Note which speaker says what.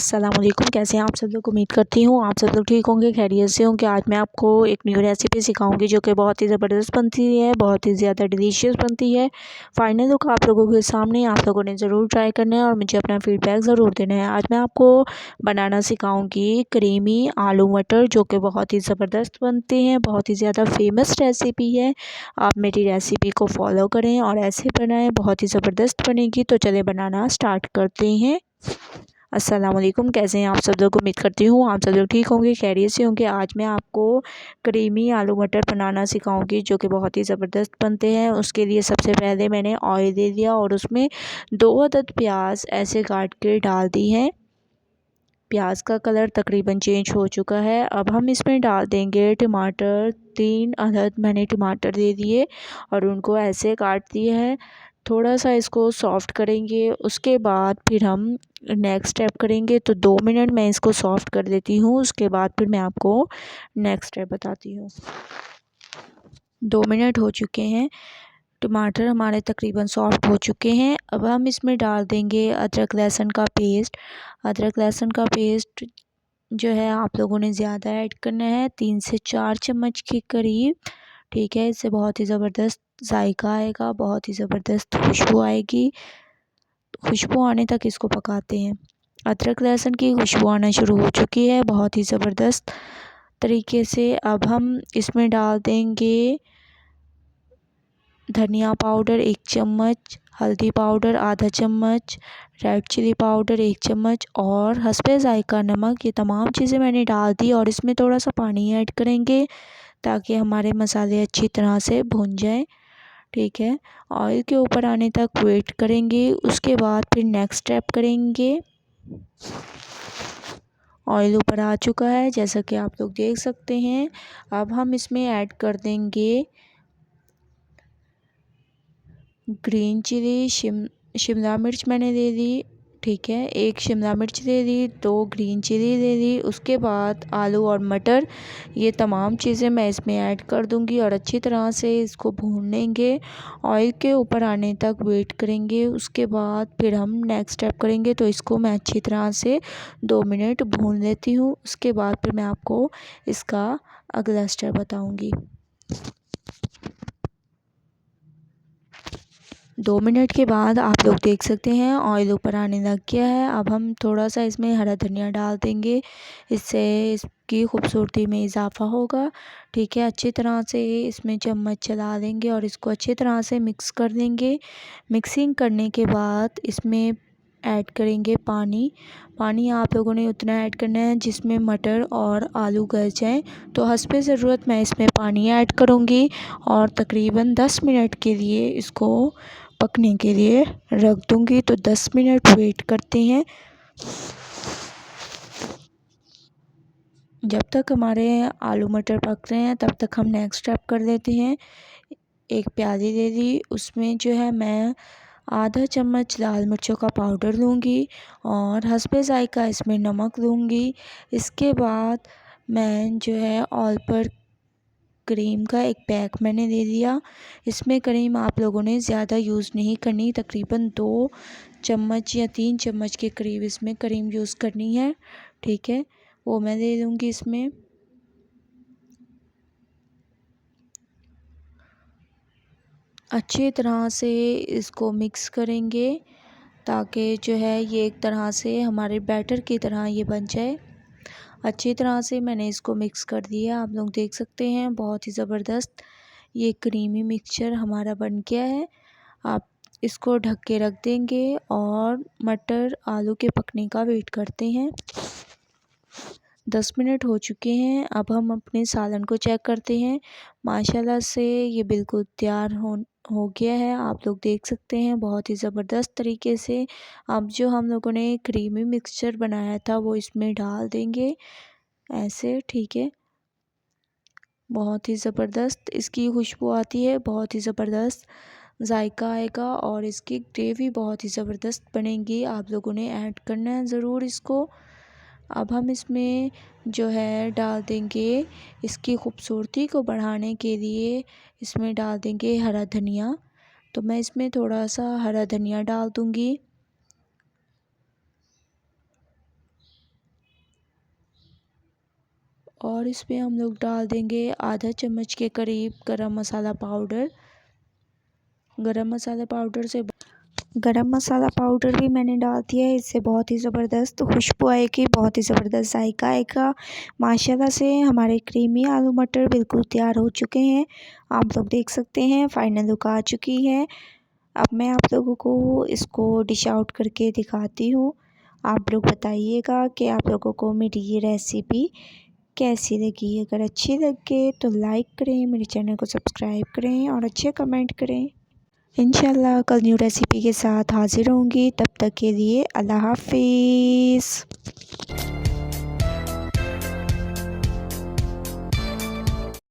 Speaker 1: अस्सलाम वालेकुम। कैसे हैं आप सब लोग? उम्मीद करती हूँ आप सब लोग ठीक होंगे, खैरियत से होंगे। आज मैं आपको एक न्यू रेसिपी सिखाऊंगी जो कि बहुत ही ज़बरदस्त बनती है, बहुत ही ज़्यादा डिलीशियस बनती है। फाइनल लुक आप लोगों के सामने, आप लोगों ने ज़रूर ट्राई करना है और मुझे अपना फीडबैक ज़रूर देना है। आज मैं आपको बनाना सिखाऊँगी क्रीमी आलू मटर, जो कि बहुत ही ज़बरदस्त बनते हैं, बहुत ही ज़्यादा फेमस रेसिपी है। आप मेरी रेसिपी को फॉलो करें और ऐसे बनाएं, बहुत ही ज़बरदस्त बनेगी। तो चले बनाना स्टार्ट करते हैं। अस्सलाम वालेकुम। कैसे हैं आप सब लोग? उम्मीद करती हूँ आप सब लोग ठीक होंगे, खैरियत से होंगे। आज मैं आपको क्रीमी आलू मटर बनाना सिखाऊंगी जो कि बहुत ही ज़बरदस्त बनते हैं। उसके लिए सबसे पहले मैंने ऑयल दे दिया और उसमें 2 अदद प्याज ऐसे काट के डाल दी है। प्याज का कलर तकरीबन चेंज हो चुका है। अब हम इसमें डाल देंगे टमाटर। 3 अदद मैंने टमाटर दे दिए और उनको ऐसे काट दिया है। थोड़ा सा इसको सॉफ़्ट करेंगे, उसके बाद फिर हम नेक्स्ट स्टेप करेंगे। तो 2 मिनट मैं इसको सॉफ़्ट कर देती हूँ, उसके बाद फिर मैं आपको नेक्स्ट स्टेप बताती हूँ। 2 मिनट हो चुके हैं, टमाटर हमारे तकरीबन सॉफ़्ट हो चुके हैं। अब हम इसमें डाल देंगे अदरक लहसुन का पेस्ट। अदरक लहसुन का पेस्ट जो है आप लोगों ने ज़्यादा ऐड करना है, 3 से 4 चम्मच के करीब। ठीक है, इससे बहुत ही ज़बरदस्त जायका आएगा, बहुत ही ज़बरदस्त खुशबू आएगी। खुशबू आने तक इसको पकाते हैं। अदरक लहसुन की खुशबू आना शुरू हो चुकी है बहुत ही ज़बरदस्त तरीके से। अब हम इसमें डाल देंगे धनिया पाउडर 1 चम्मच, हल्दी पाउडर आधा चम्मच, रेड चिली पाउडर 1 चम्मच और हस्बे ज़ायका नमक। ये तमाम चीज़ें मैंने डाल दी और इसमें थोड़ा सा पानी ऐड करेंगे ताकि हमारे मसाले अच्छी तरह से भुन जाएं। ठीक है, ऑयल के ऊपर आने तक वेट करेंगे, उसके बाद फिर नेक्स्ट स्टेप करेंगे। ऑयल ऊपर आ चुका है जैसा कि आप लोग देख सकते हैं। अब हम इसमें ऐड कर देंगे ग्रीन चिली, शिमला मिर्च मैंने दे दी। ठीक है, 1 शिमला मिर्च दे दी, 2 ग्रीन चिली दे दी। उसके बाद आलू और मटर, ये तमाम चीज़ें मैं इसमें ऐड कर दूंगी और अच्छी तरह से इसको भून लेंगे। ऑयल के ऊपर आने तक वेट करेंगे, उसके बाद फिर हम नेक्स्ट स्टेप करेंगे। तो इसको मैं अच्छी तरह से 2 मिनट भून लेती हूँ, उसके बाद फिर मैं आपको इसका अगला स्टेप बताऊँगी। 2 मिनट के बाद आप लोग देख सकते हैं ऑयल ऊपर आने लग गया है। अब हम थोड़ा सा इसमें हरा धनिया डाल देंगे, इससे इसकी खूबसूरती में इजाफ़ा होगा। ठीक है, अच्छी तरह से इसमें चम्मच चला देंगे और इसको अच्छी तरह से मिक्स कर देंगे। मिक्सिंग करने के बाद इसमें ऐड करेंगे पानी। पानी आप लोगों ने उतना ऐड करना है जिसमें मटर और आलू गल जाएँ। तो हस्बे ज़रूरत मैं इसमें पानी ऐड करूँगी और तकरीबन 10 मिनट के लिए इसको पकने के लिए रख दूँगी। तो 10 मिनट वेट करते हैं। जब तक हमारे आलू मटर पक रहे हैं तब तक हम नेक्स्ट स्टेप कर लेते हैं। एक प्याली ले ली, उसमें जो है मैं आधा चम्मच लाल मिर्चों का पाउडर लूँगी और हस्बे ज़ायका इसमें नमक लूँगी। इसके बाद मैं जो है ऑल पर क्रीम का एक पैक मैंने ले लिया। इसमें क्रीम आप लोगों ने ज़्यादा यूज़ नहीं करनी, तकरीबन 2 चम्मच या 3 चम्मच के करीब इसमें क्रीम यूज़ करनी है। ठीक है, वो मैं ले लूँगी इसमें। अच्छी तरह से इसको मिक्स करेंगे ताकि जो है ये एक तरह से हमारे बैटर की तरह ये बन जाए। अच्छी तरह से मैंने इसको मिक्स कर दिया, आप लोग देख सकते हैं बहुत ही ज़बरदस्त ये क्रीमी मिक्सचर हमारा बन गया है। आप इसको ढक के रख देंगे और मटर आलू के पकने का वेट करते हैं। 10 मिनट हो चुके हैं। अब हम अपने सालन को चेक करते हैं। माशाल्लाह से ये बिल्कुल तैयार हो गया है, आप लोग देख सकते हैं बहुत ही ज़बरदस्त तरीके से। अब जो हम लोगों ने क्रीमी मिक्सचर बनाया था वो इसमें डाल देंगे ऐसे। ठीक है, बहुत ही ज़बरदस्त इसकी खुशबू आती है, बहुत ही ज़बरदस्त जायका आएगा और इसकी ग्रेवी बहुत ही ज़बरदस्त बनेगी। आप लोगों ने ऐड करना है ज़रूर इसको। अब हम इसमें जो है डाल देंगे, इसकी खूबसूरती को बढ़ाने के लिए इसमें डाल देंगे हरा धनिया। तो मैं इसमें थोड़ा सा हरा धनिया डाल दूँगी। और इसमें हम लोग डाल देंगे आधा चम्मच के करीब गरम मसाला पाउडर। गरम मसाला पाउडर भी मैंने डाल दिया है। इससे बहुत ही ज़बरदस्त खुशबू आएगी, बहुत ही ज़बरदस्त जायका आएगा। माशाल्लाह से हमारे क्रीमी आलू मटर बिल्कुल तैयार हो चुके हैं। आप लोग देख सकते हैं फाइनल लुक आ चुकी है। अब मैं आप लोगों को इसको डिश आउट करके दिखाती हूँ। आप लोग बताइएगा कि आप लोगों को मेरी ये रेसिपी कैसी लगी। अगर अच्छी लगे तो लाइक करें, मेरे चैनल को सब्सक्राइब करें और अच्छे कमेंट करें। इंशाल्लाह कल न्यू रेसिपी के साथ हाज़िर होंगी। तब तक के लिए अल्लाह हाफिज़।